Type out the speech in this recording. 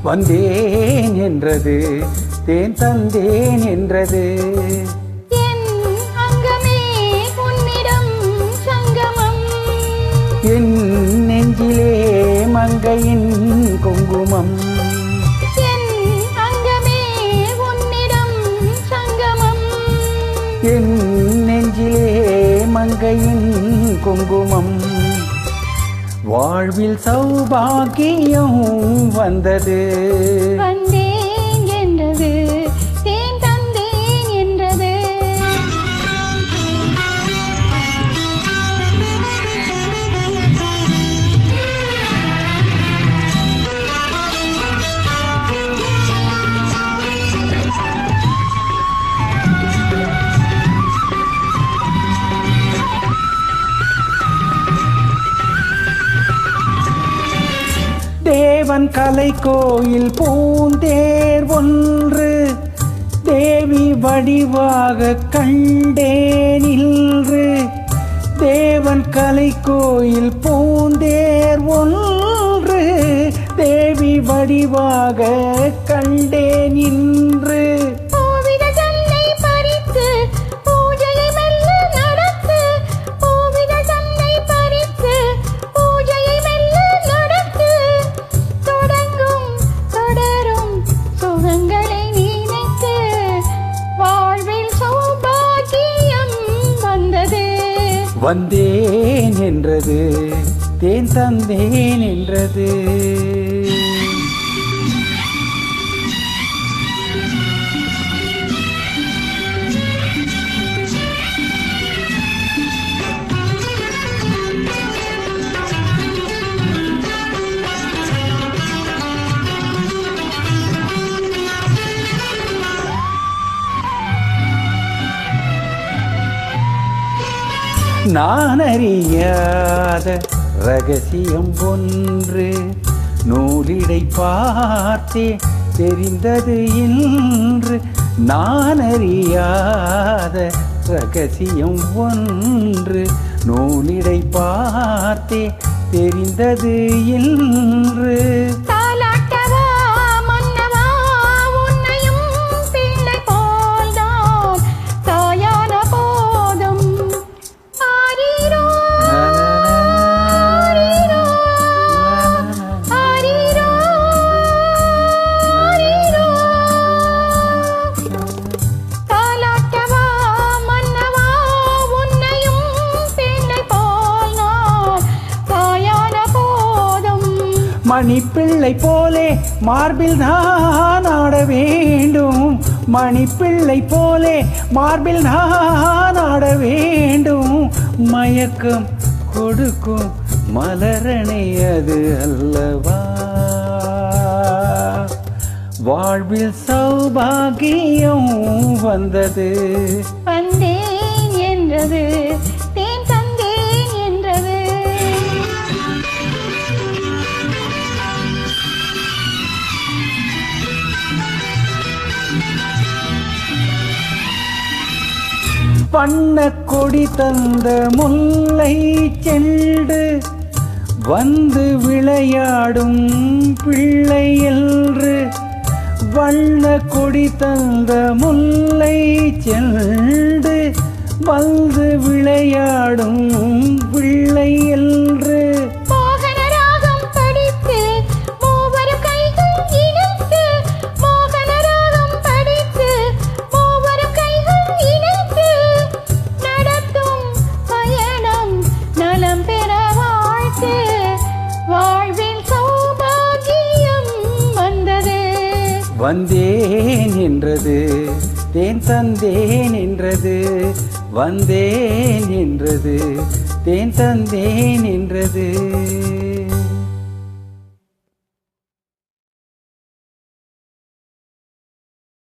வந்தேன் என்றது தேன் தந்தேன் என்றது. என் அங்கமே உன்னிடம் சங்கமம், என் நெஞ்சிலே மங்கையின் குங்குமம். என் அங்கமே உன்னிடம் சங்கமம், என் நெஞ்சிலே மங்கையின் குங்குமம். வாழ்வில் சௌபாகியம் வந்தது, வந்தேன் என்றது தேன் தந்தேன் என்றது. தேவன் கலை கோயில் பூந்தேர் ஒன்று தேவி வடிவாக கண்டேன் இன்று. தேவன் கலை கோயில் பூந்தேர் ஒன்று தேவி வடிவாக கண்டேன் இன்று. வந்தேன் என்றது தேன் தந்தேன் என்றது. நான் அறியாத ரகசியம் ஒன்று நூலிடை பார்த்தே தெரிந்தது இன்று. நான் அறியாத ரகசியம் ஒன்று நூலிடை பார்த்தே தெரிந்தது இன்று. மணிப்பிள்ளை போலே மார்பில் நான் ஆட வேண்டும், மணிப்பிள்ளை போலே மார்பில் நான் ஆட வேண்டும். மயக்கம் கொடுக்கும் மலரணை அது அல்லவா, வாழ்வில் சௌபாகியம் வந்தது. வந்தேன் என்றது தேன் தந்தேன் என்றது. வண்ண கொடி தந்த முல்லை செண்டு வந்து விளையாடும் பிள்ளை என்று. வண்ண கொடி தந்த முல்லை செண்டு வந்து விளையாடும் பிள்ளை என்று. வந்தேன் என்றது தேன் தந்தேன் என்றது, வந்தேன் என்றது தேன் தந்தேன் என்றது.